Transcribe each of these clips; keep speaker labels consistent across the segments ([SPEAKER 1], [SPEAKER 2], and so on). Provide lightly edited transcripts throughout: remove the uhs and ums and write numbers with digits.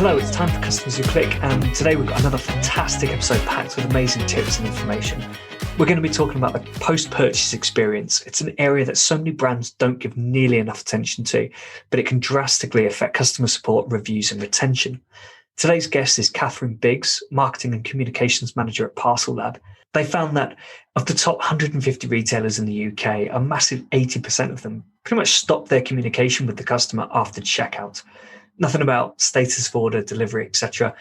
[SPEAKER 1] Hello, it's time for Customers Who Click, and today we've got another fantastic episode packed with amazing tips and information. We're going to be talking about the post-purchase experience. It's an area that so many brands don't give nearly enough attention to, but it can drastically affect customer support, reviews, and retention. Today's guest is Katharine Biggs, Marketing and Communications Manager at Parcel Lab. They found that of the top 150 retailers in the UK, a massive 80% of them pretty much stop their communication with the customer after checkout. Nothing about status of order, delivery, etc.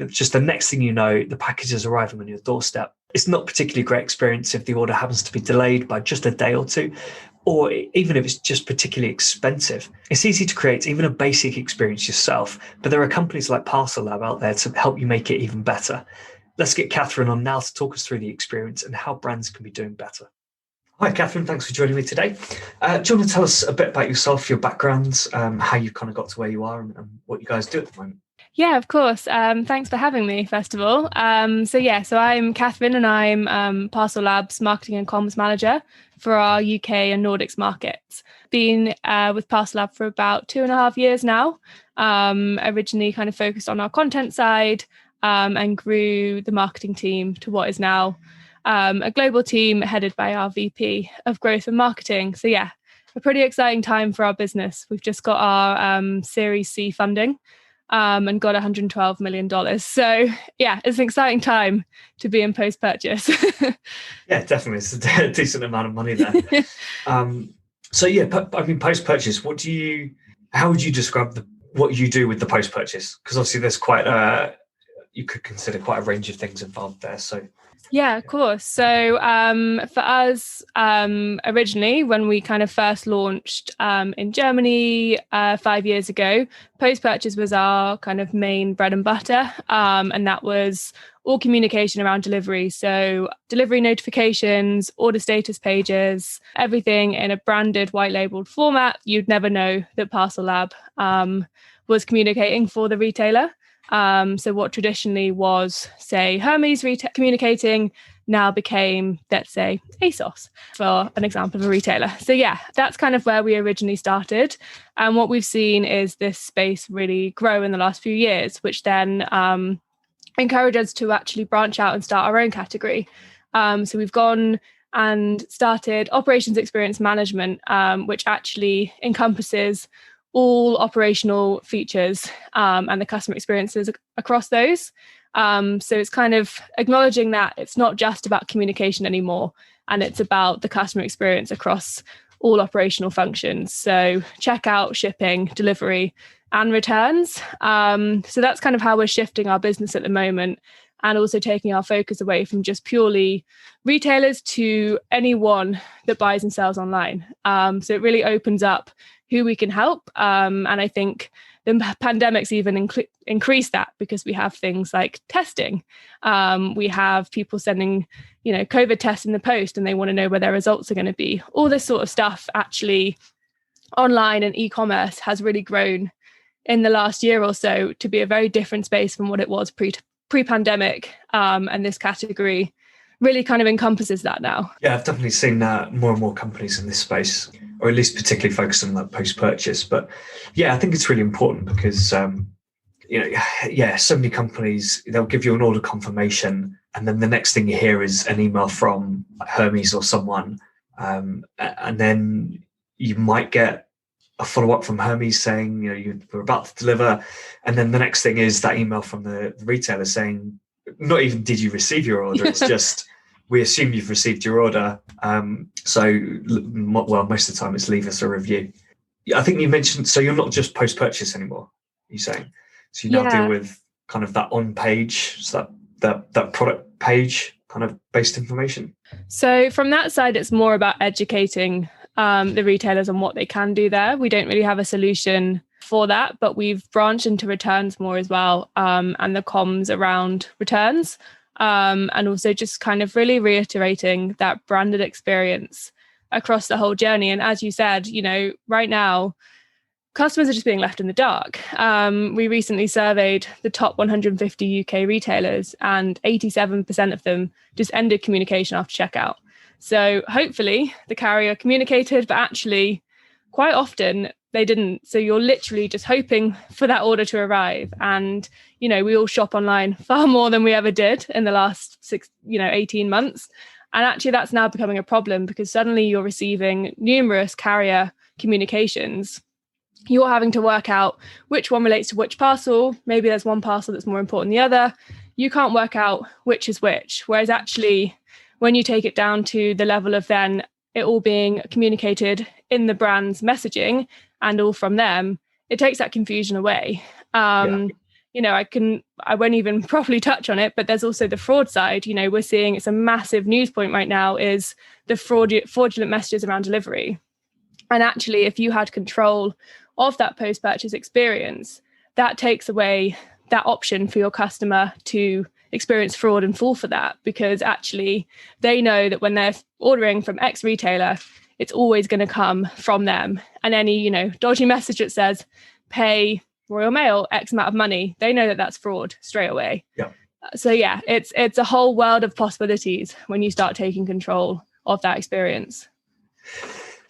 [SPEAKER 1] Just the next thing you know, the package is arriving on your doorstep. It's not particularly great experience if the order happens to be delayed by just a day or two, or even if it's just particularly expensive. It's easy to create even a basic experience yourself, but there are companies like Parcel Lab out there to help you make it even better. Let's get Katharine on now to talk us through the experience and how brands can be doing better. Hi, Katharine. Thanks for joining me today. Do you want to tell us a bit about yourself, your background, how you kind of got to where you are and what you guys do at the moment?
[SPEAKER 2] Yeah, of course. Thanks for having me, first of all. So I'm Katharine and I'm Parcel Lab's Marketing and Comms Manager for our UK and Nordics markets. Been with Parcel Lab for about 2.5 years now. Originally kind of focused on our content side and grew the marketing team to what is now a global team headed by our VP of Growth and Marketing. So yeah, a pretty exciting time for our business. We've just got our Series C funding and got $112 million. So yeah, it's an exciting time to be in post-purchase.
[SPEAKER 1] Yeah, definitely. It's a decent amount of money there. Post-purchase, how would you describe what you do with the post-purchase? Because obviously there's you could consider quite a range of things involved there. So
[SPEAKER 2] yeah, of course. So for us, originally, when we kind of first launched in Germany 5 years ago, post-purchase was our kind of main bread and butter. And that was all communication around delivery. So delivery notifications, order status pages, everything in a branded white labeled format. You'd never know that Parcel Lab was communicating for the retailer. So what traditionally was, say, Hermes communicating now became, let's say, Asos, for an example of a retailer. So yeah, that's kind of where we originally started. And what we've seen is this space really grow in the last few years, which then encouraged us to actually branch out and start our own category. So we've gone and started operations experience management, which actually encompasses all operational features and the customer experiences across those. So it's kind of acknowledging that it's not just about communication anymore, and it's about the customer experience across all operational functions. So checkout, shipping, delivery, and returns. So that's kind of how we're shifting our business at the moment, and also taking our focus away from just purely retailers to anyone that buys and sells online. So it really opens up who we can help. And I think the pandemic's even increased that, because we have things like testing. We have people sending, COVID tests in the post, and they want to know where their results are going to be. All this sort of stuff actually online and e-commerce has really grown in the last year or so to be a very different space from what it was pre-pandemic. And this category really kind of encompasses that now.
[SPEAKER 1] Yeah, I've definitely seen more and more companies in this space, or at least particularly focused on that post-purchase. But yeah, I think it's really important because, so many companies, they'll give you an order confirmation, and then the next thing you hear is an email from Hermes or someone. And then you might get a follow-up from Hermes saying, we're about to deliver. And then the next thing is that email from the retailer saying, not even did you receive your order, it's just, we assume you've received your order. Most of the time it's leave us a review. I think you mentioned, so you're not just post-purchase anymore, you're saying. So you now deal with kind of that on-page, so that product page kind of based information.
[SPEAKER 2] So from that side, it's more about educating the retailers on what they can do there. We don't really have a solution for that, but we've branched into returns more as well, and the comms around returns, and also just kind of really reiterating that branded experience across the whole journey. And as you said, right now, customers are just being left in the dark. We recently surveyed the top 150 UK retailers, and 87% of them just ended communication after checkout. So hopefully the carrier communicated, but actually quite often they didn't. So you're literally just hoping for that order to arrive. And, we all shop online far more than we ever did in the last 18 months. And actually that's now becoming a problem, because suddenly you're receiving numerous carrier communications. You're having to work out which one relates to which parcel. Maybe there's one parcel that's more important than the other. You can't work out which is which. Whereas actually, when you take it down to the level of then it all being communicated in the brand's messaging and all from them, it takes that confusion away. I won't even properly touch on it, but there's also the fraud side. We're seeing, it's a massive news point right now, is the fraudulent messages around delivery. And actually, if you had control of that post-purchase experience, that takes away that option for your customer to experience fraud and fall for that, because actually they know that when they're ordering from X retailer, it's always going to come from them. And any, dodgy message that says pay Royal Mail X amount of money, they know that that's fraud straight away.
[SPEAKER 1] Yeah.
[SPEAKER 2] So yeah, it's a whole world of possibilities when you start taking control of that experience.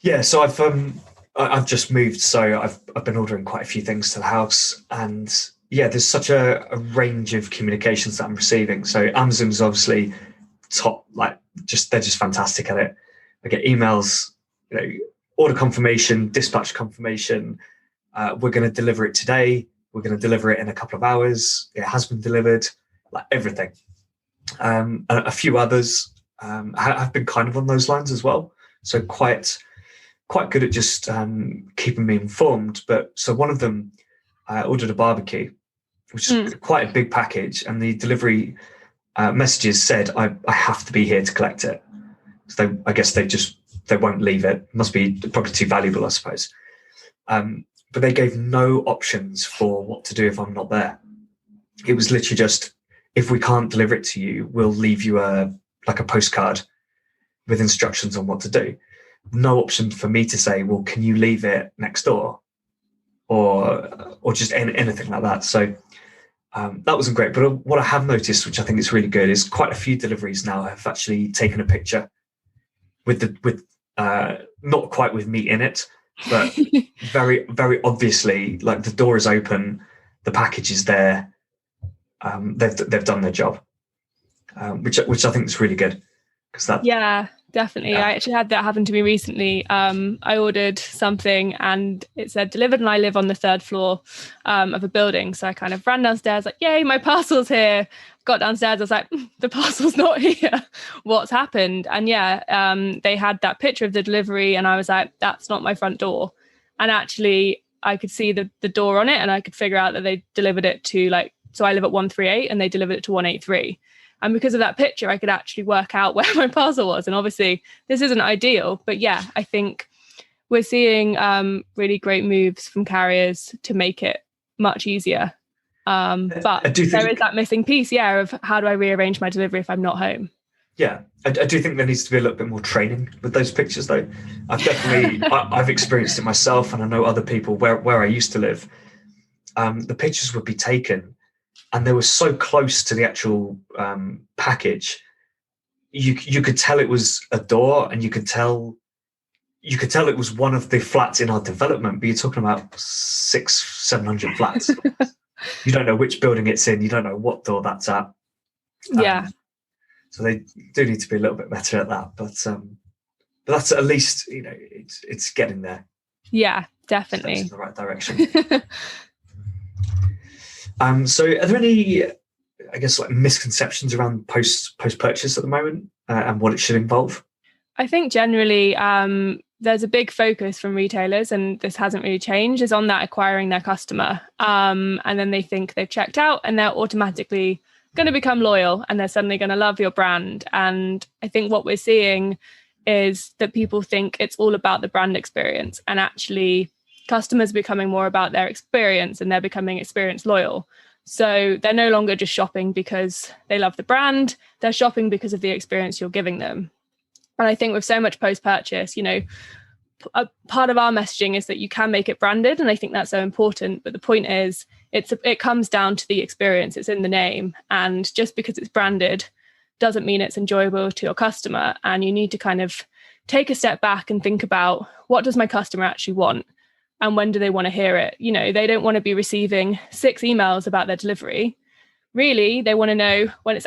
[SPEAKER 1] Yeah, so I've just moved, so I've been ordering quite a few things to the house, and yeah, there's such a range of communications that I'm receiving. So Amazon's obviously top, they're just fantastic at it. I get emails, order confirmation, dispatch confirmation. We're going to deliver it today. We're going to deliver it in a couple of hours. It has been delivered, everything. A few others have been kind of on those lines as well. So quite good at just keeping me informed. But so one of them, I ordered a barbecue, which is quite a big package, and the delivery messages said I have to be here to collect it. So I guess they won't leave it. Must be probably too valuable, I suppose. But they gave no options for what to do if I'm not there. It was literally just, if we can't deliver it to you, we'll leave you a postcard with instructions on what to do. No option for me to say, well, can you leave it next door? Or just anything like that. So that wasn't great. But what I have noticed, which I think is really good, is quite a few deliveries now have actually taken a picture with not quite with meat in it, but very, very obviously, the door is open, the package is there. They've done their job, which I think is really good.
[SPEAKER 2] Yeah, definitely. Yeah. I actually had that happen to me recently. I ordered something and it said delivered, and I live on the third floor of a building. So I kind of ran downstairs yay, my parcel's here. Got downstairs, I was like, the parcel's not here. What's happened? And they had that picture of the delivery, and I was like, that's not my front door. And actually I could see the door on it, and I could figure out that they delivered it to so I live at 138 and they delivered it to 183. And because of that picture, I could actually work out where my parcel was. And obviously this isn't ideal, but yeah, I think we're seeing really great moves from carriers to make it much easier. But there is that missing piece, of how do I rearrange my delivery if I'm not home?
[SPEAKER 1] Yeah, I do think there needs to be a little bit more training with those pictures, though. I've experienced it myself, and I know other people where I used to live. The pictures would be taken, and they were so close to the actual package, you could tell it was a door, and you could tell it was one of the flats in our development. But you're talking about 600-700 flats. You don't know which building it's in. You don't know what door that's at.
[SPEAKER 2] Yeah.
[SPEAKER 1] So they do need to be a little bit better at that. But that's at least it's getting there.
[SPEAKER 2] Yeah, definitely.
[SPEAKER 1] Steps in the right direction. So are there any, I guess, misconceptions around post purchase at the moment and what it should involve?
[SPEAKER 2] I think generally there's a big focus from retailers, and this hasn't really changed, is on that acquiring their customer. And then they think they've checked out and they're automatically going to become loyal and they're suddenly going to love your brand. And I think what we're seeing is that people think it's all about the brand experience, and actually customers are becoming more about their experience, and they're becoming experience loyal. So they're no longer just shopping because they love the brand, they're shopping because of the experience you're giving them. And I think with so much post-purchase, a part of our messaging is that you can make it branded, and I think that's so important. But the point is, it comes down to the experience. It's in the name, and just because it's branded doesn't mean it's enjoyable to your customer. And you need to kind of take a step back and think about, what does my customer actually want? and when do they want to hear it? They don't want to be receiving 6 emails about their delivery. Really, they want to know when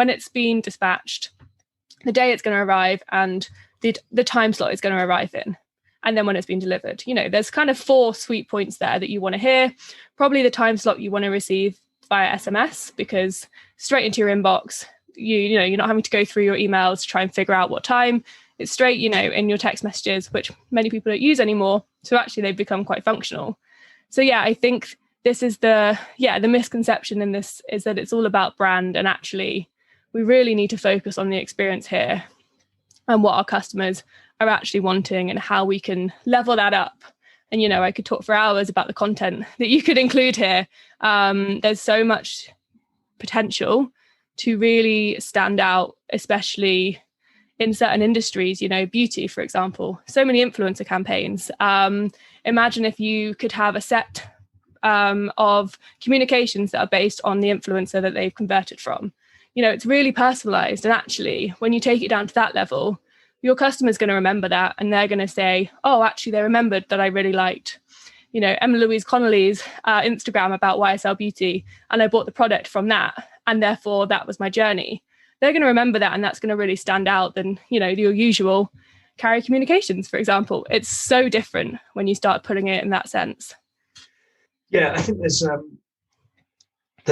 [SPEAKER 2] it's been dispatched, the day it's going to arrive, and the time slot it's going to arrive in, and then when it's been delivered. There's kind of 4 sweet points there that you want to hear. Probably the time slot you want to receive via SMS, because straight into your inbox, you're not having to go through your emails to try and figure out what time. It's straight, in your text messages, which many people don't use anymore. So actually they've become quite functional. So yeah, I think this is the misconception in this is that it's all about brand, and actually we really need to focus on the experience here and what our customers are actually wanting and how we can level that up. And, I could talk for hours about the content that you could include here. There's so much potential to really stand out, especially in certain industries, beauty, for example. So many influencer campaigns. Imagine if you could have a set of communications that are based on the influencer that they've converted from. It's really personalized. And actually, when you take it down to that level, your customer's going to remember that, and they're going to say, oh, actually, they remembered that I really liked, Emma Louise Connolly's Instagram about YSL Beauty, and I bought the product from that, and therefore that was my journey. They're going to remember that, and that's going to really stand out than, your usual carrier communications, for example. It's so different when you start putting it in that sense.
[SPEAKER 1] Yeah, I think there's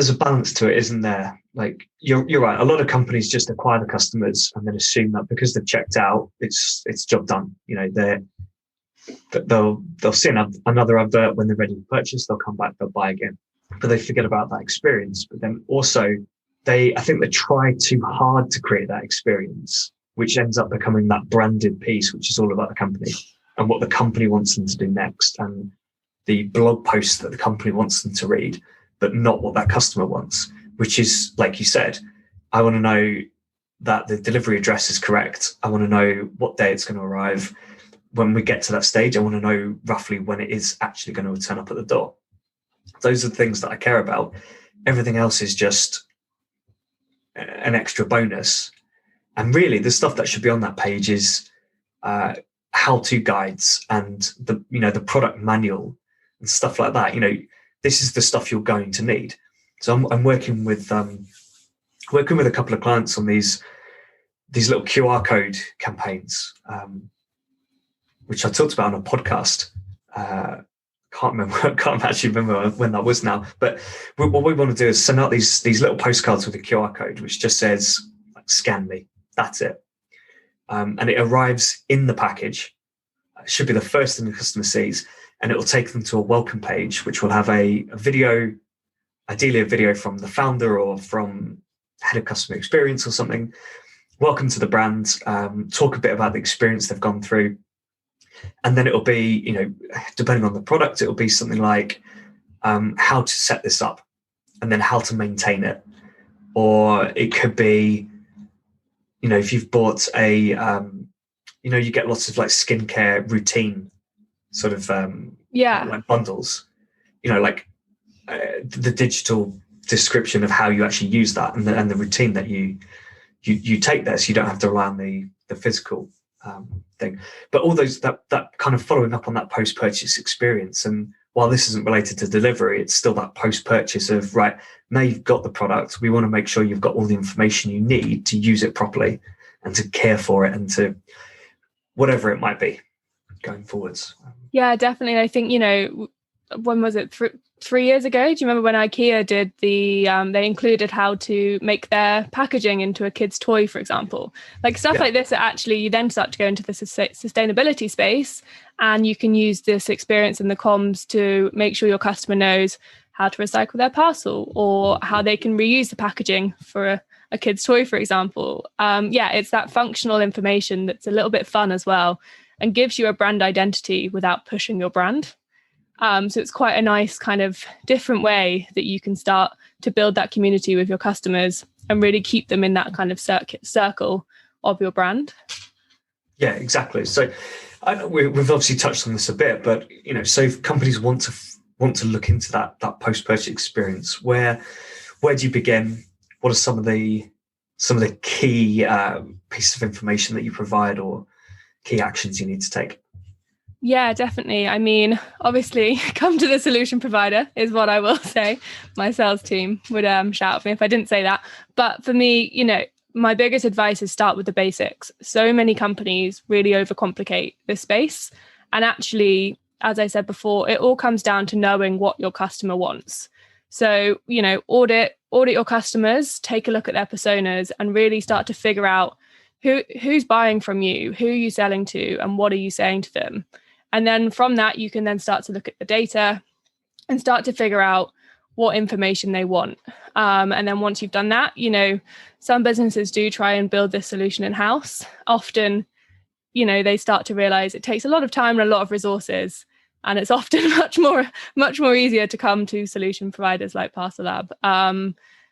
[SPEAKER 1] a balance to it, isn't there? Like you're right. A lot of companies just acquire the customers and then assume that because they've checked out, it's job done. They'll see another advert when they're ready to purchase. They'll come back, they'll buy again, but they forget about that experience. But then also I think they try too hard to create that experience, which ends up becoming that branded piece, which is all about the company and what the company wants them to do next, and the blog posts that the company wants them to read, but not what that customer wants, which is, like you said, I want to know that the delivery address is correct. I want to know what day it's going to arrive. When we get to that stage, I want to know roughly when it is actually going to turn up at the door. Those are the things that I care about. Everything else is just an extra bonus. And really, the stuff that should be on that page is how-to guides and the product manual and stuff like that. This is the stuff you're going to need. So I'm working with a couple of clients on these little QR code campaigns, which I talked about on a podcast. Can't actually remember when that was now. But what we want to do is send out these little postcards with a QR code, which just says, "Scan me." That's it, and it arrives in the package. It should be the first thing the customer sees, and it will take them to a welcome page, which will have a video, ideally a video from the founder or from head of customer experience or something. Welcome to the brand. Talk a bit about the experience they've gone through. And then it'll be, depending on the product, it'll be something like how to set this up and then how to maintain it. Or it could be, if you've bought you get lots of like skincare routine sort of like bundles, the digital description of how you actually use that and the routine that you take there, so you don't have to rely on the physical thing. But all those that kind of following up on that post-purchase experience. And while this isn't related to delivery, it's still that post-purchase of, right, now you've got the product, we want to make sure you've got all the information you need to use it properly and to care for it and to whatever it might be going forwards.
[SPEAKER 2] Yeah, definitely. I think, when was it? 3 years ago? Do you remember when IKEA did they included how to make their packaging into a kid's toy, for example? Like stuff like this, actually, you then start to go into the sustainability space, and you can use this experience in the comms to make sure your customer knows how to recycle their parcel or how they can reuse the packaging for a kid's toy, for example. It's that functional information that's a little bit fun as well and gives you a brand identity without pushing your brand. So it's quite a nice kind of different way that you can start to build that community with your customers and really keep them in that kind of circle of your brand.
[SPEAKER 1] Yeah, exactly. So we've obviously touched on this a bit, but so if companies want to look into that post-purchase experience, where do you begin? What are some of the key pieces of information that you provide or key actions you need to take?
[SPEAKER 2] Yeah, definitely. I mean, obviously, come to the solution provider is what I will say. My sales team would shout at me if I didn't say that. But for me, my biggest advice is start with the basics. So many companies really overcomplicate this space. And actually, as I said before, it all comes down to knowing what your customer wants. So, audit your customers, take a look at their personas, and really start to figure out who's buying from you, who are you selling to, and what are you saying to them. And then from that, you can then start to look at the data and start to figure out what information they want. And then once you've done that, some businesses do try and build this solution in-house. Often, they start to realize it takes a lot of time and a lot of resources. And it's often much more easier to come to solution providers like Parcel Lab.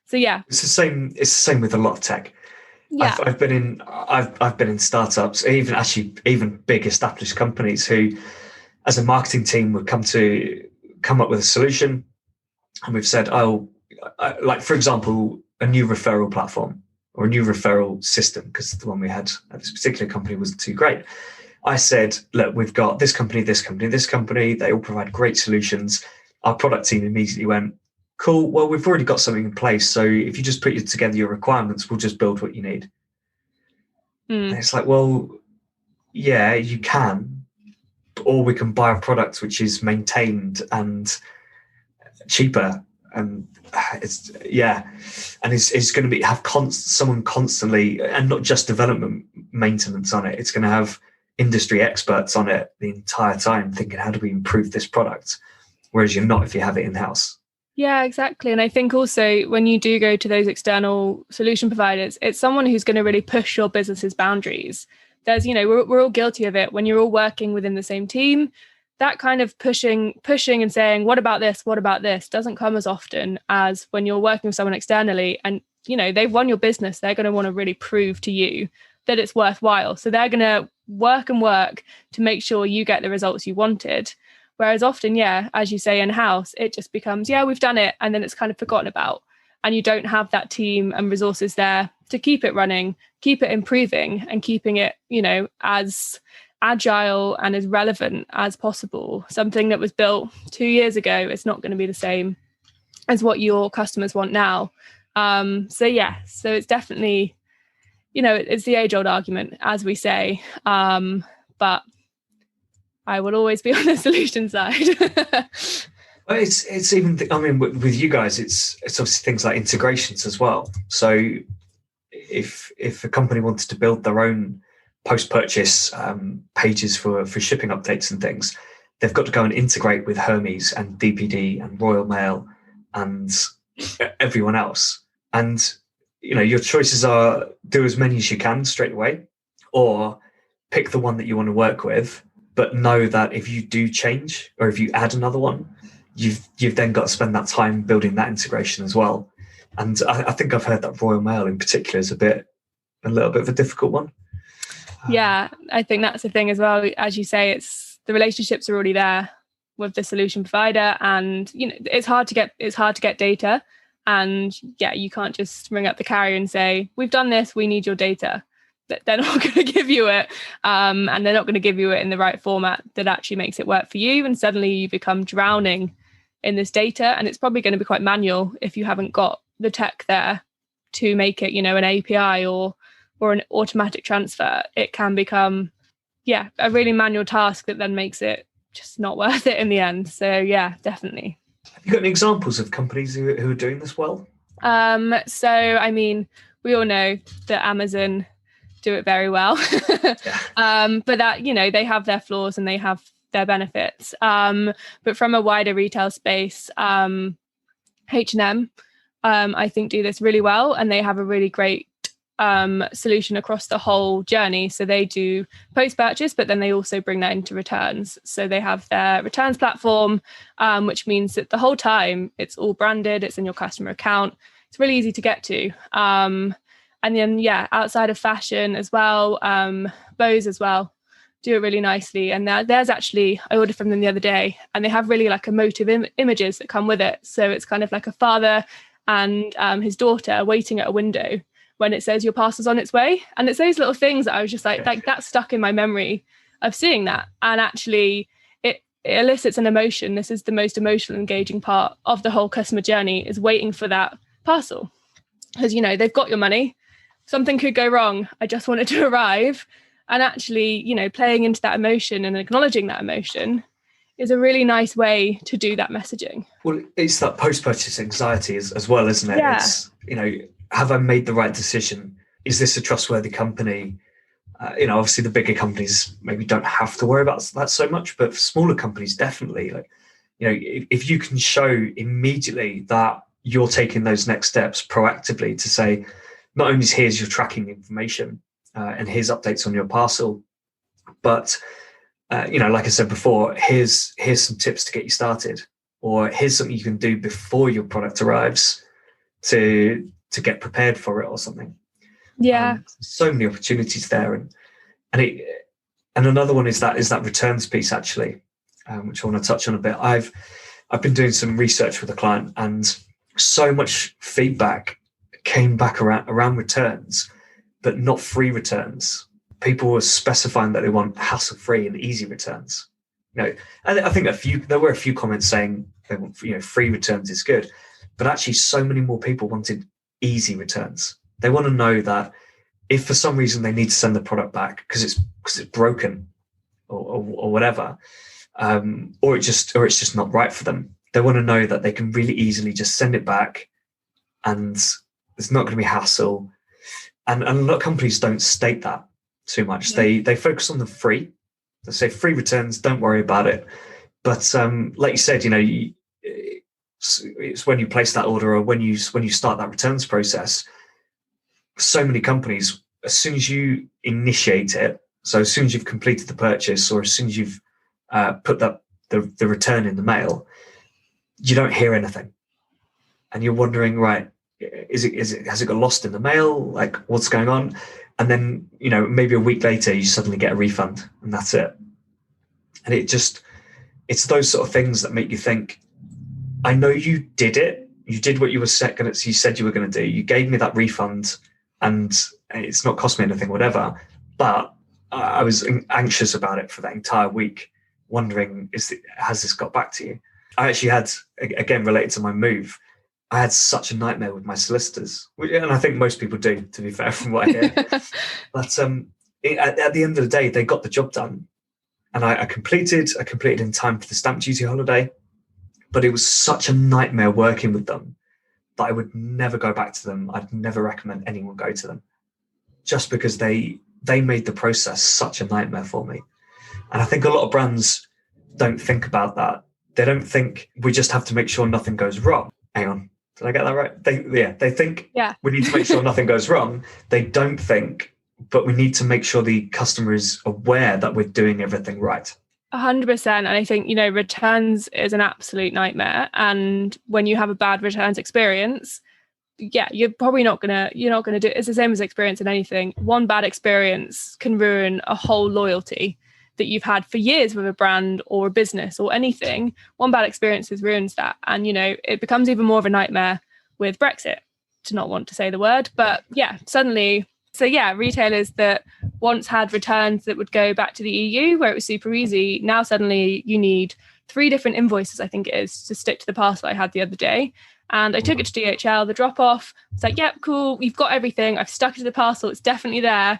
[SPEAKER 2] So yeah.
[SPEAKER 1] It's the same with a lot of tech.
[SPEAKER 2] Yeah.
[SPEAKER 1] I've been in startups, even big established companies who, as a marketing team, would come up with a solution, and we've said, like for example, a new referral platform or a new referral system, because the one we had at this particular company wasn't too great. I said, look, we've got this company, this company, this company. They all provide great solutions. Our product team immediately went, cool, well, we've already got something in place. So if you just put together your requirements, we'll just build what you need. And it's like, well, yeah, you can, or we can buy a product which is maintained and cheaper. And it's going to have someone constantly, and not just development maintenance on it. It's going to have industry experts on it the entire time thinking, how do we improve this product? Whereas you're not if you have it in-house.
[SPEAKER 2] Yeah, exactly. And I think also when you do go to those external solution providers, it's someone who's going to really push your business's boundaries. There's, we're all guilty of it when you're all working within the same team. That kind of pushing and saying, what about this? What about this? Doesn't come as often as when you're working with someone externally and, they've won your business. They're going to want to really prove to you that it's worthwhile. So they're going to work to make sure you get the results you wanted. Whereas often, as you say, in-house, it just becomes, we've done it. And then it's kind of forgotten about. And you don't have that team and resources there to keep it running, keep it improving, and keeping it, as agile and as relevant as possible. Something that was built 2 years ago, it's not going to be the same as what your customers want now. So it's definitely, it's the age-old argument, as we say. But I will always be on the solution side.
[SPEAKER 1] It's even, with you guys, it's obviously things like integrations as well. So if a company wanted to build their own post-purchase pages for shipping updates and things, they've got to go and integrate with Hermes and DPD and Royal Mail and everyone else. And, your choices are do as many as you can straight away, or pick the one that you want to work with, but know that if you do change or if you add another one, you've then got to spend that time building that integration as well. And I think I've heard that Royal Mail in particular is a little bit of a difficult one.
[SPEAKER 2] Yeah, I think that's the thing as well. As you say, it's the relationships are already there with the solution provider, and it's hard to get data. And you can't just ring up the carrier and say, we've done this, we need your data. They're not going to give you it, and they're not going to give you it in the right format that actually makes it work for you. And suddenly you become drowning in this data, and it's probably going to be quite manual if you haven't got the tech there to make it, an API or an automatic transfer. It can become, a really manual task that then makes it just not worth it in the end. So definitely.
[SPEAKER 1] Have you got any examples of companies who are doing this well?
[SPEAKER 2] So, we all know that Amazon do it very well. But that, they have their flaws and they have their benefits. But from a wider retail space, H&M, I think do this really well, and they have a really great solution across the whole journey. So they do post-purchase, but then they also bring that into returns. So they have their returns platform, which means that the whole time it's all branded, it's in your customer account. It's really easy to get to. And then, outside of fashion as well, Bose as well do it really nicely. And there's actually, I ordered from them the other day, and they have really like emotive images that come with it. So it's kind of like a father and his daughter waiting at a window when it says your parcel's on its way. And it's those little things that I was just like that stuck in my memory of seeing that. And actually it elicits an emotion. This is the most emotional, engaging part of the whole customer journey, is waiting for that parcel. Because, they've got your money. Something could go wrong. I just want it to arrive. And actually, playing into that emotion and acknowledging that emotion is a really nice way to do that messaging.
[SPEAKER 1] Well, it's that post-purchase anxiety as well, isn't it?
[SPEAKER 2] Yeah.
[SPEAKER 1] It's, have I made the right decision? Is this a trustworthy company? Obviously the bigger companies maybe don't have to worry about that so much, but for smaller companies, definitely. If you can show immediately that you're taking those next steps proactively to say, not only here's your tracking information and here's updates on your parcel, but like I said before, here's some tips to get you started, or here's something you can do before your product arrives to get prepared for it or something.
[SPEAKER 2] Yeah.
[SPEAKER 1] So many opportunities there, and another one is that returns piece actually, which I want to touch on a bit. I've been doing some research with a client, and so much feedback came back around returns, but not free returns. People were specifying that they want hassle-free and easy returns. I think there were a few comments saying they want, free returns is good, but actually so many more people wanted easy returns. They want to know that if for some reason they need to send the product back because it's broken or whatever, or it's just not right for them, they want to know that they can really easily just send it back, and there's not going to be hassle. And a lot of companies don't state that too much. Yeah. They focus on the free. They say free returns, don't worry about it. But like you said, it's when you place that order or when you start that returns process. So many companies, as soon as you initiate it, so as soon as you've completed the purchase, or as soon as you've put the return in the mail, you don't hear anything, and you're wondering, right, has it got lost in the mail? Like, what's going on? And then maybe a week later you suddenly get a refund, and that's it. And it's those sort of things that make you think, I know you did it. You did what you said you were going to do. You gave me that refund, and it's not cost me anything, whatever. But I was anxious about it for that entire week, wondering, has this got back to you? I actually had, again, related to my move, I had such a nightmare with my solicitors, and I think most people do, to be fair, from what I hear. But at the end of the day, they got the job done, and I completed in time for the stamp duty holiday. But it was such a nightmare working with them that I would never go back to them. I'd never recommend anyone go to them, just because they made the process such a nightmare for me. And I think a lot of brands don't think about that. They don't think we just have to make sure nothing goes wrong. Hang on, did I get that right? They think we need to make sure nothing goes wrong. They don't think, but we need to make sure the customer is aware that we're doing everything right.
[SPEAKER 2] 100%. And I think, returns is an absolute nightmare. And when you have a bad returns experience, you're probably not gonna do it. It's the same as experience in anything. One bad experience can ruin a whole loyalty that you've had for years with a brand or a business or anything. One bad experience ruins that. And, it becomes even more of a nightmare with Brexit, to not want to say the word. But suddenly, retailers that once had returns that would go back to the EU where it was super easy, now suddenly you need 3 different invoices, I think it is, to stick to the parcel I had the other day. And I took it to DHL, the drop-off. It's like, yep, cool, we've got everything. I've stuck it to the parcel. It's definitely there.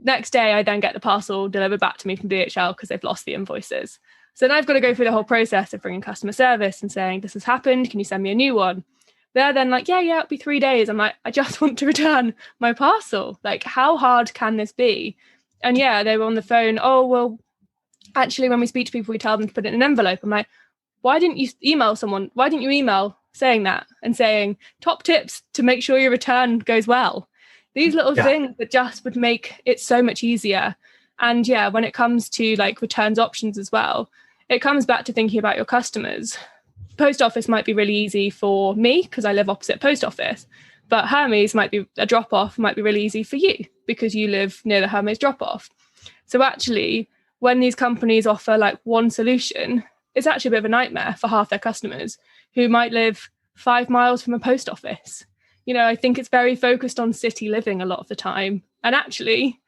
[SPEAKER 2] Next day, I then get the parcel delivered back to me from DHL because they've lost the invoices. So then I've got to go through the whole process of bringing customer service and saying, this has happened. Can you send me a new one? They're then like, yeah, it'll be 3 days. I'm like, I just want to return my parcel. Like, how hard can this be? And they were on the phone. Oh, well, actually, when we speak to people, we tell them to put it in an envelope. I'm like, why didn't you email someone? Why didn't you email saying that and saying top tips to make sure your return goes well? These little things that just would make it so much easier. And when it comes to like returns options as well, it comes back to thinking about your customers. Post office might be really easy for me because I live opposite post office, but Hermes might be a drop off, might be really easy for you because you live near the Hermes drop off. So actually, when these companies offer like one solution, it's actually a bit of a nightmare for half their customers who might live 5 miles from a post office. I think it's very focused on city living a lot of the time. And actually,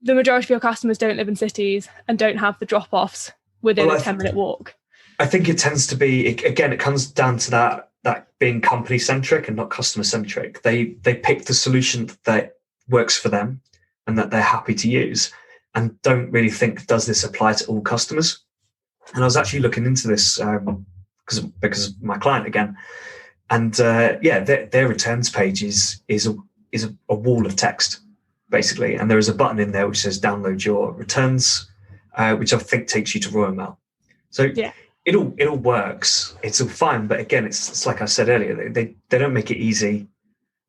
[SPEAKER 2] the majority of your customers don't live in cities and don't have the drop-offs within a 10-minute walk.
[SPEAKER 1] I think it tends to be, again, it comes down to that being company centric and not customer centric. They pick the solution that works for them and that they're happy to use, and don't really think, does this apply to all customers? And I was actually looking into this because of my client again, and their returns page is a wall of text basically, and there is a button in there which says download your returns, which I think takes you to Royal Mail. So yeah. It all works. It's all fine, but again, it's like I said earlier, they don't make it easy.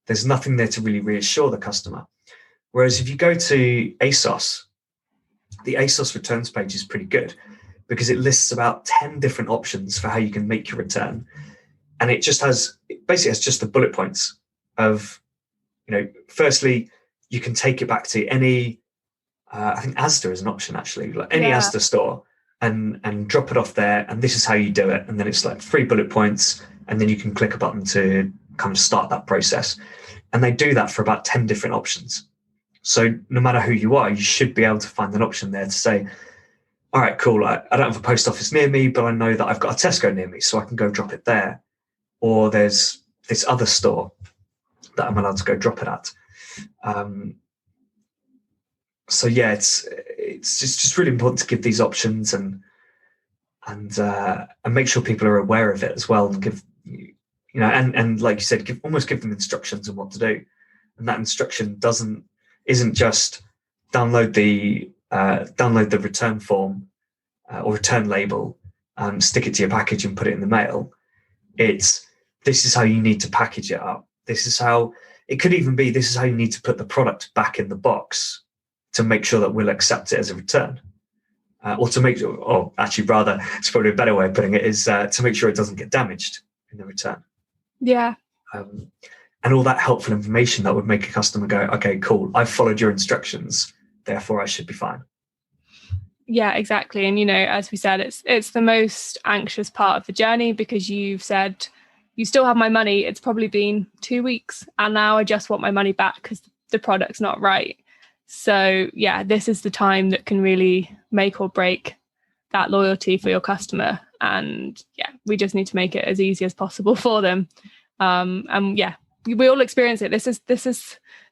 [SPEAKER 1] There's nothing there to really reassure the customer. Whereas if you go to Asos, the Asos returns page is pretty good because it lists about 10 different options for how you can make your return, and it basically has just the bullet points of, firstly, you can take it back to any. I think Asda is an option actually, like any Asda store. And drop it off there, and this is how you do it. And then it's like 3 bullet points, and then you can click a button to kind of start that process. And they do that for about 10 different options. So no matter who you are, you should be able to find an option there to say, all right, cool, I don't have a post office near me, but I know that I've got a Tesco near me, so I can go drop it there. Or there's this other store that I'm allowed to go drop it at. So yeah, it's just really important to give these options and make sure people are aware of it as well, and give and like you said, give them instructions on what to do. And that instruction isn't just download the return form or return label, stick it to your package and put it in the mail. This is how you need to package it up. This is how you need to put the product back in the box to make sure that we'll accept it as a return, it's probably a better way of putting it, is to make sure it doesn't get damaged in the return.
[SPEAKER 2] Yeah.
[SPEAKER 1] And all that helpful information that would make a customer go, okay, cool, I've followed your instructions, therefore I should be fine.
[SPEAKER 2] Yeah, exactly. And, as we said, it's the most anxious part of the journey, because you've said, you still have my money. It's probably been 2 weeks, and now I just want my money back because the product's not right. So yeah, this is the time that can really make or break that loyalty for your customer. And yeah, we just need to make it as easy as possible for them. And yeah, we all experience it. This is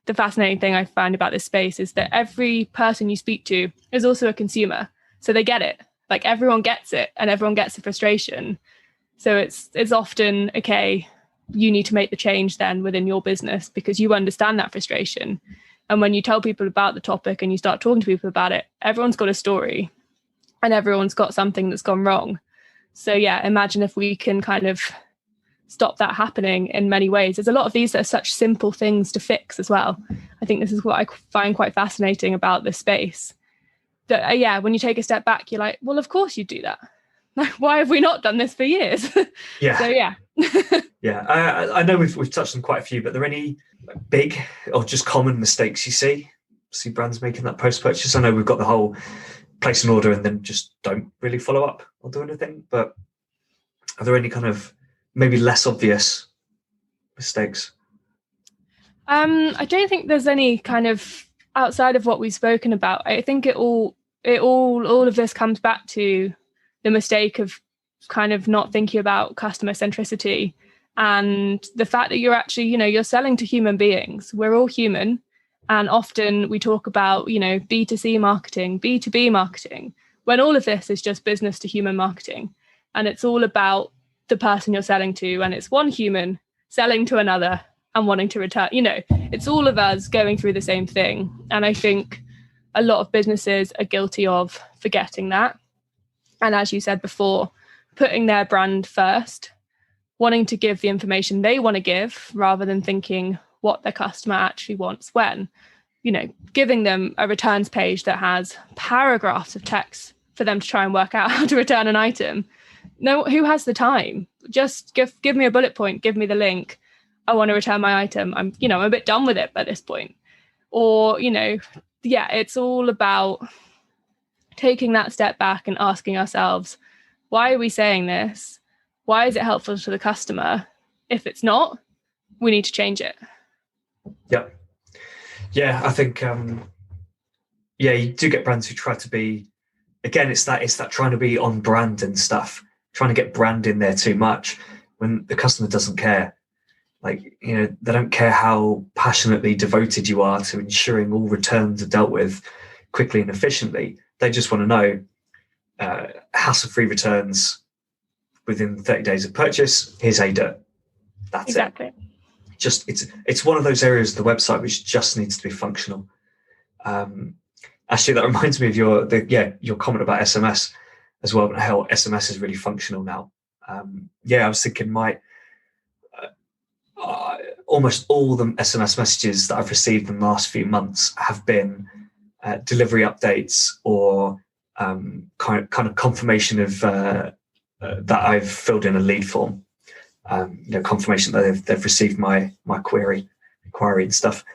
[SPEAKER 2] the fascinating thing I find about this space, is that every person you speak to is also a consumer. So they get it. Like, everyone gets it, and everyone gets the frustration. So it's often, okay, you need to make the change then within your business because you understand that frustration. And when you tell people about the topic and you start talking to people about it, everyone's got a story and everyone's got something that's gone wrong. So yeah, imagine if we can kind of stop that happening in many ways. There's a lot of these that are such simple things to fix as well. I think this is what I find quite fascinating about this space. That when you take a step back, you're like, well, of course you do that. Why have we not done this for years?
[SPEAKER 1] Yeah.
[SPEAKER 2] So yeah.
[SPEAKER 1] Yeah, I know we've touched on quite a few, but are there any big or just common mistakes you see brands making that post-purchase? I know we've got the whole place an order and then just don't really follow up or do anything, but are there any kind of maybe less obvious mistakes?
[SPEAKER 2] I don't think there's any kind of outside of what we've spoken about. I think all of this comes back to the mistake of kind of not thinking about customer centricity and the fact that you're actually, you're selling to human beings. We're all human. And often we talk about, B2C marketing, B2B marketing, when all of this is just business to human marketing. And it's all about the person you're selling to. And it's one human selling to another and wanting to return. It's all of us going through the same thing. And I think a lot of businesses are guilty of forgetting that. And as you said before, putting their brand first, wanting to give the information they want to give rather than thinking what their customer actually wants when, giving them a returns page that has paragraphs of text for them to try and work out how to return an item. No, who has the time? Just give me a bullet point, give me the link. I want to return my item. I'm a bit done with it by this point. Or, it's all about taking that step back and asking ourselves, why are we saying this? Why is it helpful to the customer? If it's not, we need to change it.
[SPEAKER 1] Yeah. Yeah, I think, yeah, you do get brands who try to be, again, it's that trying to be on brand and stuff, trying to get brand in there too much when the customer doesn't care. Like, they don't care how passionately devoted you are to ensuring all returns are dealt with quickly and efficiently. They just want to know hassle-free returns within 30 days of purchase. Here's how you do it. That's
[SPEAKER 2] exactly.
[SPEAKER 1] it. Just it's one of those areas of the website which just needs to be functional. Actually, that reminds me of your comment about SMS as well, and how SMS is really functional now. I was thinking almost all the SMS messages that I've received in the last few months have been delivery updates or kind of confirmation of that I've filled in a lead form. Confirmation that they've received my inquiry and stuff.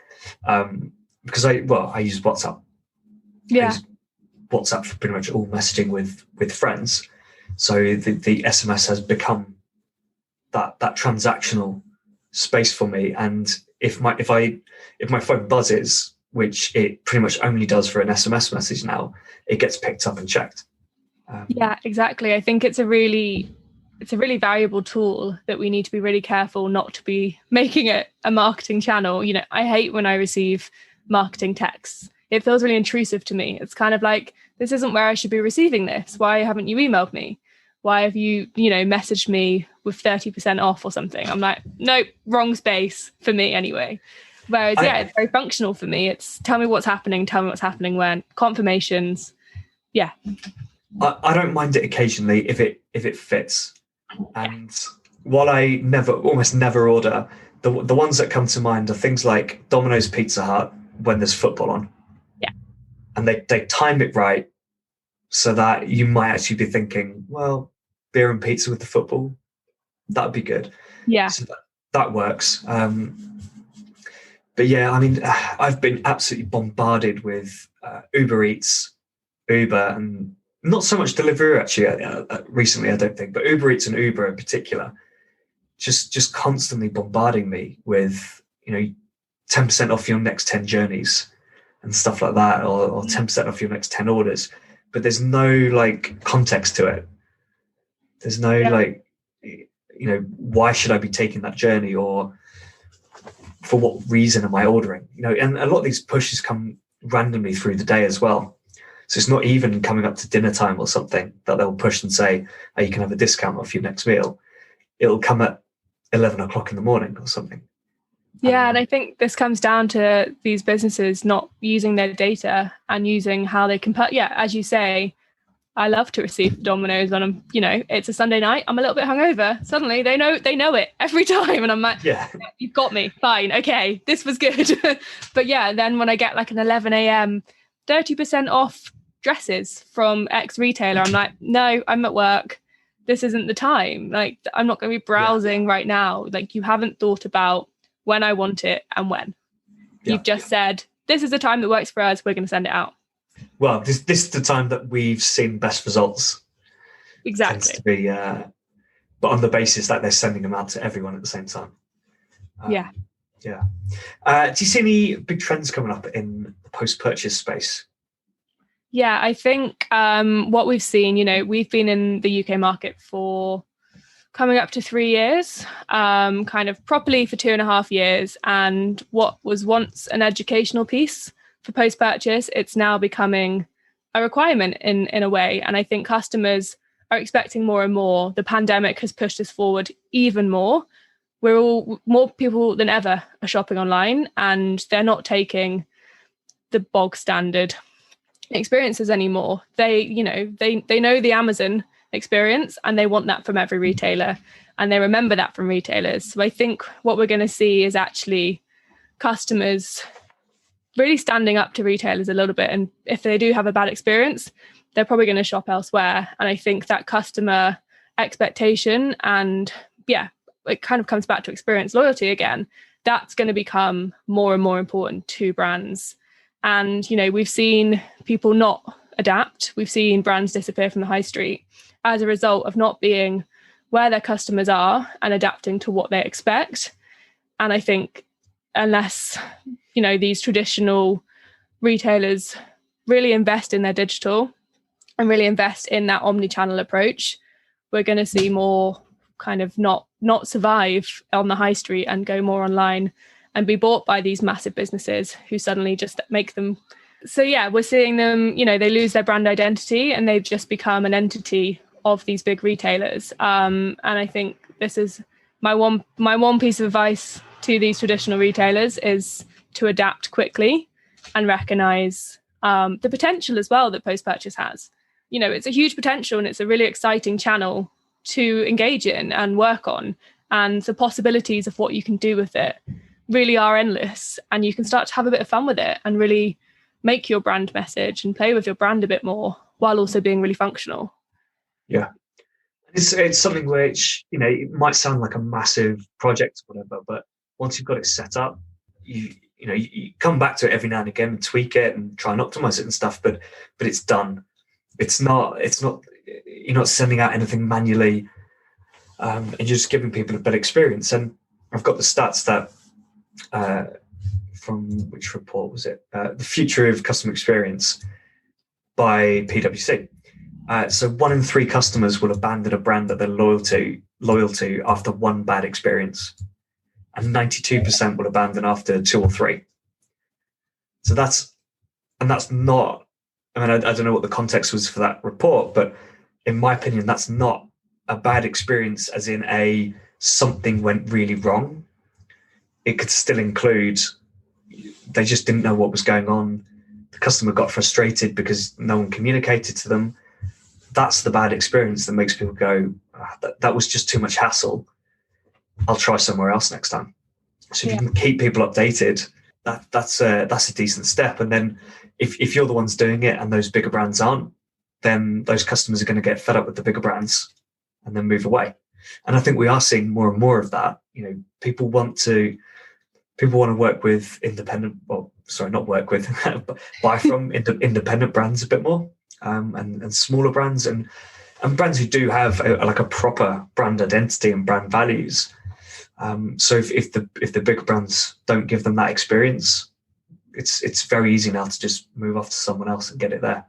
[SPEAKER 1] Because I use WhatsApp.
[SPEAKER 2] Yeah.
[SPEAKER 1] I use WhatsApp for pretty much all messaging with friends. So the SMS has become that transactional space for me. And if my phone buzzes, which it pretty much only does for an SMS message now, it gets picked up and checked.
[SPEAKER 2] Yeah, exactly. I think it's a really valuable tool that we need to be really careful not to be making it a marketing channel. I hate when I receive marketing texts. It feels really intrusive to me. It's kind of like, this isn't where I should be receiving this. Why haven't you emailed me? Why have you, messaged me with 30% off or something? I'm like, nope, wrong space for me anyway. Whereas, it's very functional for me. It's tell me what's happening when, confirmations. Yeah.
[SPEAKER 1] I don't mind it occasionally if it fits. And while I almost never order, the ones that come to mind are things like Domino's Pizza Hut when there's football on.
[SPEAKER 2] Yeah.
[SPEAKER 1] And they time it right so that you might actually be thinking, well, beer and pizza with the football, that'd be good.
[SPEAKER 2] Yeah.
[SPEAKER 1] So that works. But yeah, I mean, I've been absolutely bombarded with Uber Eats, Uber, and not so much Deliveroo actually recently, I don't think, but Uber Eats and Uber in particular, just constantly bombarding me with 10% off your next 10 journeys and stuff like that, or 10% off your next 10 orders. But there's no context to it. There's no why should I be taking that journey, or for what reason am I ordering? And a lot of these pushes come randomly through the day as well. So it's not even coming up to dinner time or something that they'll push and say, oh, you can have a discount off your next meal. It'll come at 11 o'clock in the morning or something.
[SPEAKER 2] Yeah, and I think this comes down to these businesses not using their data and using how they can as you say, I love to receive Domino's on it's a Sunday night, I'm a little bit hungover. Suddenly they know it every time. And I'm like, yeah, you've got me. Fine. Okay, this was good. But yeah, then when I get an 11 a.m., 30% off dresses from X retailer, I'm like, no, I'm at work. This isn't the time. I'm not going to be browsing right now. You haven't thought about when I want it and when. You've just said, this is the time that works for us. We're going to send it out.
[SPEAKER 1] Well, this is the time that we've seen best results.
[SPEAKER 2] Exactly.
[SPEAKER 1] Tends to be, but on the basis that they're sending them out to everyone at the same time.
[SPEAKER 2] Yeah.
[SPEAKER 1] Do you see any big trends coming up in the post-purchase space?
[SPEAKER 2] Yeah, I think what we've seen, we've been in the UK market for coming up to 3 years, kind of properly for 2.5 years. And what was once an educational piece for post-purchase, it's now becoming a requirement in a way. And I think customers are expecting more and more. The pandemic has pushed us forward even more. More people than ever are shopping online, and they're not taking the bog standard experiences anymore. They know the Amazon experience, and they want that from every retailer, and they remember that from retailers. So I think what we're going to see is actually customers really standing up to retailers a little bit, and if they do have a bad experience, they're probably going to shop elsewhere. And I think that customer expectation, and it kind of comes back to experience loyalty again, that's going to become more and more important to brands. And we've seen people not adapt. We've seen brands disappear from the high street as a result of not being where their customers are and adapting to what they expect. And I think unless these traditional retailers really invest in their digital and really invest in that omni-channel approach, we're going to see more kind of not survive on the high street and go more online and be bought by these massive businesses who suddenly just make them. So yeah, we're seeing them, they lose their brand identity and they've just become an entity of these big retailers. And I think this is my one piece of advice to these traditional retailers is to adapt quickly and recognize the potential as well that post-purchase has. It's a huge potential and it's a really exciting channel to engage in and work on. And the possibilities of what you can do with it really are endless. And you can start to have a bit of fun with it and really make your brand message and play with your brand a bit more while also being really functional.
[SPEAKER 1] Yeah. It's something which, it might sound like a massive project or whatever, but once you've got it set up, you come back to it every now and again and tweak it and try and optimize it and stuff, but it's done. It's not, you're not sending out anything manually, and you're just giving people a better experience. And I've got the stats that, from which report was it? The Future of Customer Experience by PwC. So 1 in 3 customers will abandon a brand that they're loyal to after one bad experience, and 92% will abandon after 2 or 3. So that's not. I mean, I don't know what the context was for that report, but in my opinion, that's not a bad experience as in something went really wrong. It could still include they just didn't know what was going on. The customer got frustrated because no one communicated to them. That's the bad experience that makes people go, that was just too much hassle. I'll try somewhere else next time. So if you can keep people updated, that's a decent step. And then if you're the ones doing it and those bigger brands aren't, then those customers are going to get fed up with the bigger brands and then move away. And I think we are seeing more and more of that. People want to work with but buy from independent brands a bit more, and smaller brands and brands who do have a proper brand identity and brand values. So if the bigger brands don't give them that experience, it's very easy now to just move off to someone else and get it there.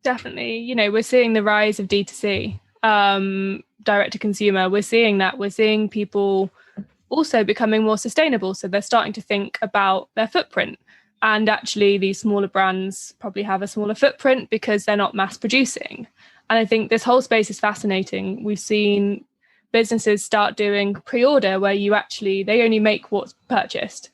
[SPEAKER 2] Definitely. We're seeing the rise of D2C, direct to consumer. We're seeing people also becoming more sustainable. So they're starting to think about their footprint. And actually, these smaller brands probably have a smaller footprint because they're not mass producing. And I think this whole space is fascinating. We've seen businesses start doing pre-order where they only make what's purchased.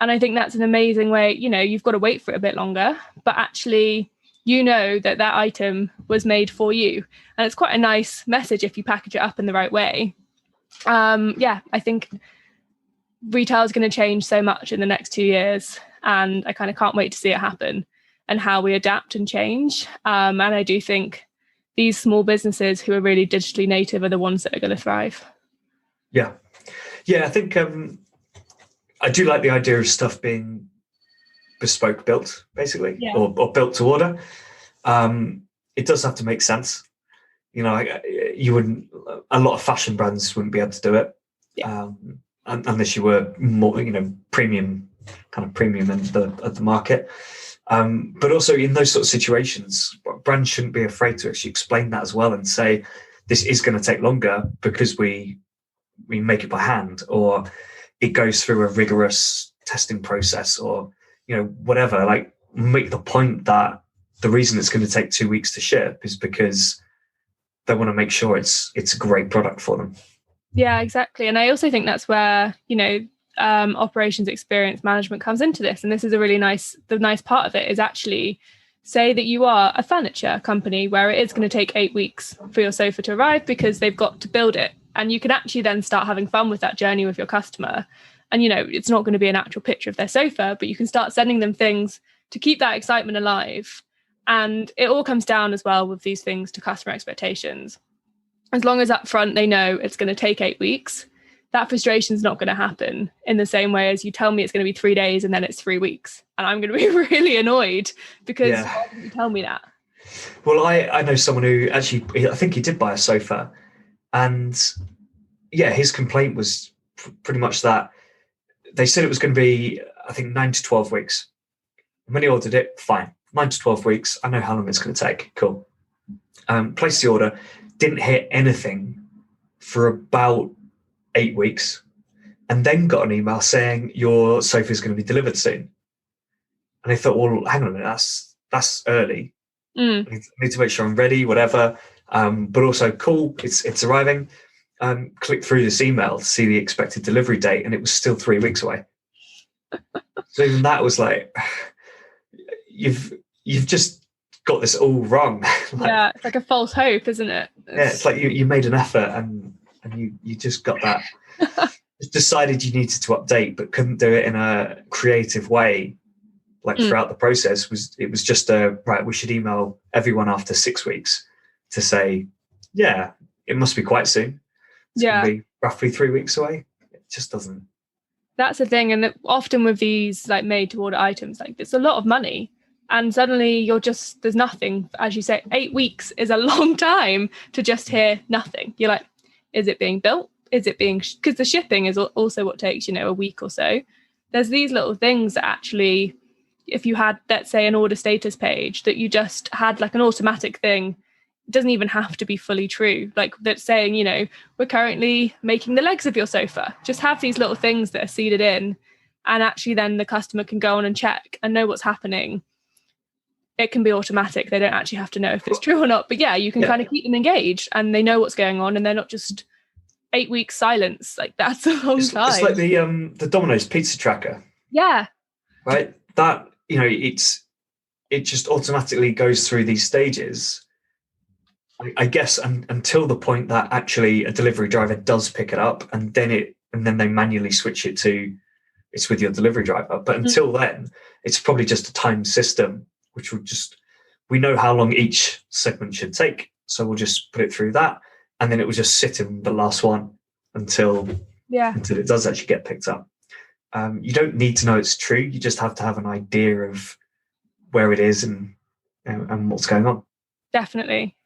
[SPEAKER 2] And I think that's an amazing way. You've got to wait for it a bit longer, but actually, that item was made for you. And it's quite a nice message if you package it up in the right way. I think retail is going to change so much in the next 2 years. And I kind of can't wait to see it happen and how we adapt and change. And I do think these small businesses who are really digitally native are the ones that are going to thrive.
[SPEAKER 1] Yeah. I think I do like the idea of stuff being bespoke built, basically, or built to order. It does have to make sense. You wouldn't. A lot of fashion brands wouldn't be able to do it, unless you were more, premium end of the market. But also in those sort of situations, brands shouldn't be afraid to actually explain that as well and say, this is going to take longer because we make it by hand, or it goes through a rigorous testing process, or whatever. Like, make the point that the reason it's going to take 2 weeks to ship is because they want to make sure it's a great product for them.
[SPEAKER 2] Yeah, exactly. And I also think that's where operations experience management comes into this. And this is the nice part of it is actually say that you are a furniture company where it is going to take 8 weeks for your sofa to arrive because they've got to build it. And you can actually then start having fun with that journey with your customer. And, it's not going to be an actual picture of their sofa, but you can start sending them things to keep that excitement alive. And it all comes down as well with these things to customer expectations. As long as up front they know it's going to take 8 weeks, that frustration is not going to happen in the same way as you tell me it's going to be 3 days and then it's 3 weeks. And I'm going to be really annoyed because why didn't you tell me that?
[SPEAKER 1] Well, I know someone who actually, I think he did buy a sofa. And his complaint was pretty much that they said it was going to be, I think, 9 to 12 weeks. When he ordered it, fine, 9 to 12 weeks. I know how long it's going to take. Cool. Placed the order, didn't hear anything for about 8 weeks, and then got an email saying your sofa is going to be delivered soon. And I thought, well, hang on a minute, that's early. I need to make sure I'm ready, whatever. But also, cool, it's arriving. Click through this email to see the expected delivery date, and it was still 3 weeks away. So even that was like, you've just got this all wrong.
[SPEAKER 2] Yeah, it's like a false hope, isn't it?
[SPEAKER 1] It's like you made an effort and you just got that. Decided you needed to update, but couldn't do it in a creative way. Like throughout the process, it was just right, we should email everyone after 6 weeks to say, yeah, it must be quite soon. It's going to be roughly 3 weeks away. It just doesn't.
[SPEAKER 2] That's the thing. And often with these like made to order items, like it's a lot of money. And suddenly there's nothing. As you say, 8 weeks is a long time to just hear nothing. You're like, is it being built? Is it being, because the shipping is also what takes, a week or so. There's these little things that actually, if you had, let's say, an order status page that you just had like an automatic thing, it doesn't even have to be fully true. Like that's saying, we're currently making the legs of your sofa. Just have these little things that are seeded in, and actually then the customer can go on and check and know what's happening. It can be automatic. They don't actually have to know if it's true or not. But you can kind of keep them engaged and they know what's going on, and they're not just 8 weeks silence. Like that's a long time.
[SPEAKER 1] It's like the Domino's pizza tracker.
[SPEAKER 2] Yeah.
[SPEAKER 1] Right. That, it just automatically goes through these stages. I guess until the point that actually a delivery driver does pick it up, and then they manually switch it to it's with your delivery driver. But until then, it's probably just a timed system, which we know how long each segment should take. So we'll just put it through that, and then it will just sit in the last one until it does actually get picked up. You don't need to know it's true. You just have to have an idea of where it is and what's going on.
[SPEAKER 2] Definitely.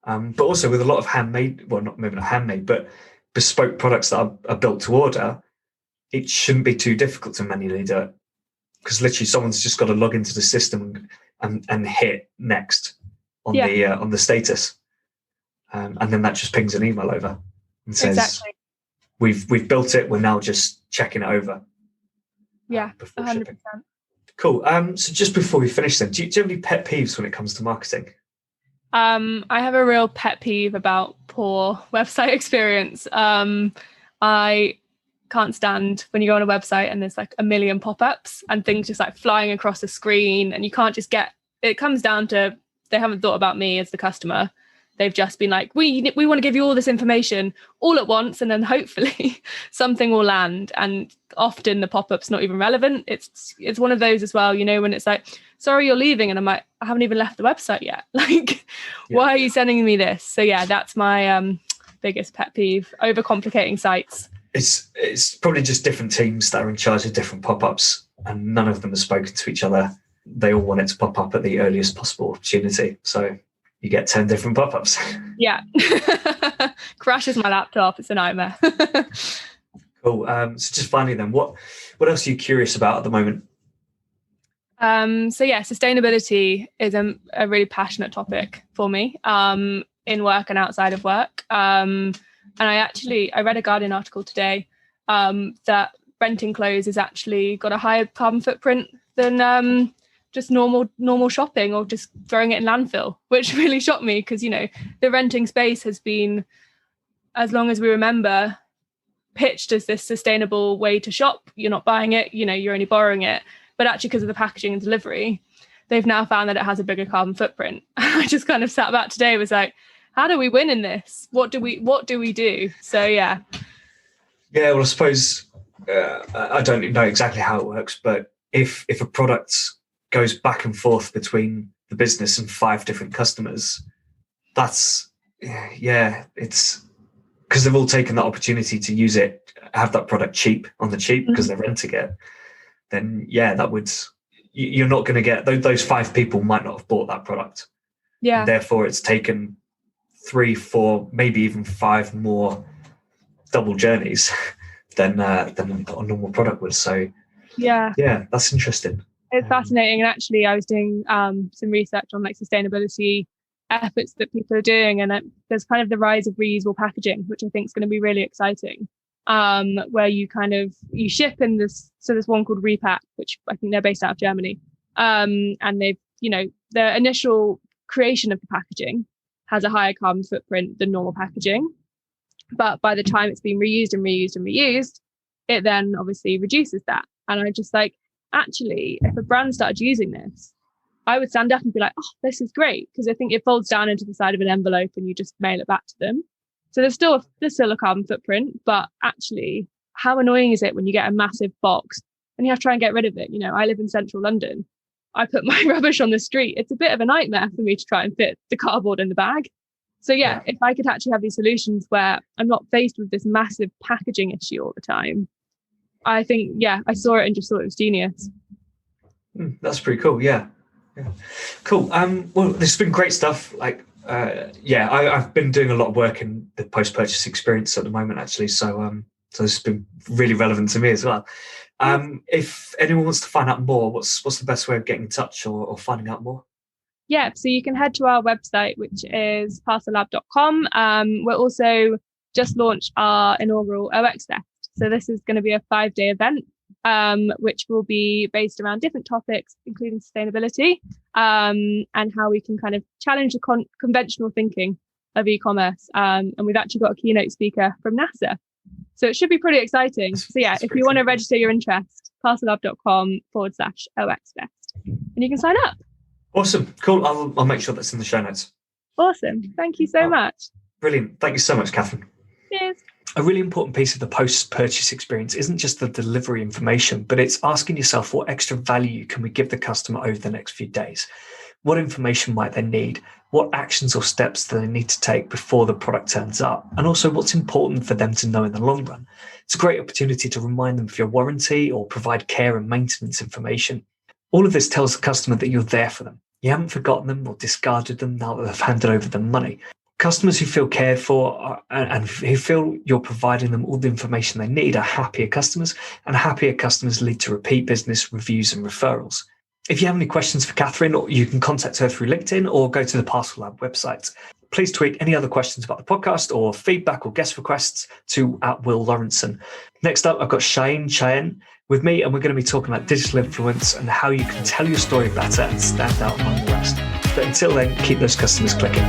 [SPEAKER 1] But also with a lot of handmade, well, maybe not handmade, but bespoke products that are built to order, it shouldn't be too difficult to manually do it, because literally someone's just got to log into the system and hit next on the status, and then that just pings an email over and says, "We've built it. We're now just checking it over."
[SPEAKER 2] Yeah,
[SPEAKER 1] before
[SPEAKER 2] 100%.
[SPEAKER 1] shipping. Cool. So just before we finish, then, do you have any pet peeves when it comes to marketing?
[SPEAKER 2] I have a real pet peeve about poor website experience. I can't stand when you go on a website and there's like a million pop-ups and things just like flying across the screen, and you can't just it comes down to they haven't thought about me as the customer. They've just been like, we want to give you all this information all at once, and then hopefully something will land. And often the pop-up's not even relevant. It's one of those as well, when it's like, sorry, you're leaving, and I'm like, I haven't even left the website yet. Like, why are you sending me this? So that's my biggest pet peeve: overcomplicating sites.
[SPEAKER 1] It's probably just different teams that are in charge of different pop-ups, and none of them have spoken to each other. They all want it to pop up at the earliest possible opportunity. So you get 10 different pop-ups. Yeah.
[SPEAKER 2] Crashes my laptop. It's a nightmare.
[SPEAKER 1] Cool. So just finally then, what else are you curious about at the moment?
[SPEAKER 2] Sustainability is a really passionate topic for me, in work and outside of work. And I read a Guardian article today that renting clothes has actually got a higher carbon footprint than just normal shopping or just throwing it in landfill, which really shocked me, because the renting space has been, as long as we remember, pitched as this sustainable way to shop. You're not buying it, you're only borrowing it. But actually, because of the packaging and delivery, they've now found that it has a bigger carbon footprint. I just kind of sat back today, was like, how do we win in this? What do we do? So yeah,
[SPEAKER 1] well, I suppose I don't know exactly how it works, but if a product goes back and forth between the business and 5 different customers, that's it's because they've all taken that opportunity to use it, have that product cheap on the cheap because they're renting it. Then that would, you're not going to get those 5 people might not have bought that product. Yeah. And therefore, it's taken 3, 4, maybe even 5 more double journeys than a normal product would. So that's interesting.
[SPEAKER 2] It's fascinating. And actually, I was doing some research on like sustainability efforts that people are doing, and there's kind of the rise of reusable packaging, which I think is going to be really exciting. Where you ship in this, so there's one called Repack, which I think they're based out of Germany, and they've, the initial creation of the packaging has a higher carbon footprint than normal packaging, but by the time it's been reused and reused and reused, it then obviously reduces that. And I just like, actually, if a brand started using this, I would stand up and be like, oh, this is great, because I think it folds down into the side of an envelope and you just mail it back to them. So there's still a carbon footprint, but actually, how annoying is it when you get a massive box and you have to try and get rid of it? I live in central London. I put my rubbish on the street. It's a bit of a nightmare for me to try and fit the cardboard in the bag. So yeah, if I could actually have these solutions where I'm not faced with this massive packaging issue all the time, I think, I saw it and just thought it was genius.
[SPEAKER 1] That's pretty cool. Yeah. Cool. Well, this has been great stuff. I've been doing a lot of work in the post-purchase experience at the moment, actually. So this has been really relevant to me as well. If anyone wants to find out more, what's the best way of getting in touch or finding out more?
[SPEAKER 2] Yeah, so you can head to our website, which is parcellab.com. We're also just launched our inaugural OX Fest. So this is going to be a 5-day event, which will be based around different topics, including sustainability, and how we can kind of challenge the conventional thinking of e-commerce. And we've actually got a keynote speaker from NASA. So it should be pretty exciting. That's if you want to register your interest, parcellab.com/OX Fest, and you can sign up.
[SPEAKER 1] Awesome. Cool. I'll make sure that's in the show notes.
[SPEAKER 2] Awesome. Thank you so much.
[SPEAKER 1] Brilliant. Thank you so much, Katharine.
[SPEAKER 2] Cheers.
[SPEAKER 1] A really important piece of the post-purchase experience isn't just the delivery information, but it's asking yourself, what extra value can we give the customer over the next few days? What information might they need? What actions or steps do they need to take before the product turns up? And also, what's important for them to know in the long run? It's a great opportunity to remind them of your warranty or provide care and maintenance information. All of this tells the customer that you're there for them. You haven't forgotten them or discarded them now that they've handed over the money. Customers who feel cared for and who feel you're providing them all the information they need are happier customers, and happier customers lead to repeat business, reviews, and referrals. If you have any questions for Katharine, you can contact her through LinkedIn or go to the Parcel Lab website. Please tweet any other questions about the podcast or feedback or guest requests to @WillLawrenson. Next up, I've got Cheyenne with me, and we're going to be talking about digital influence and how you can tell your story better and stand out among the rest. But until then, keep those customers clicking.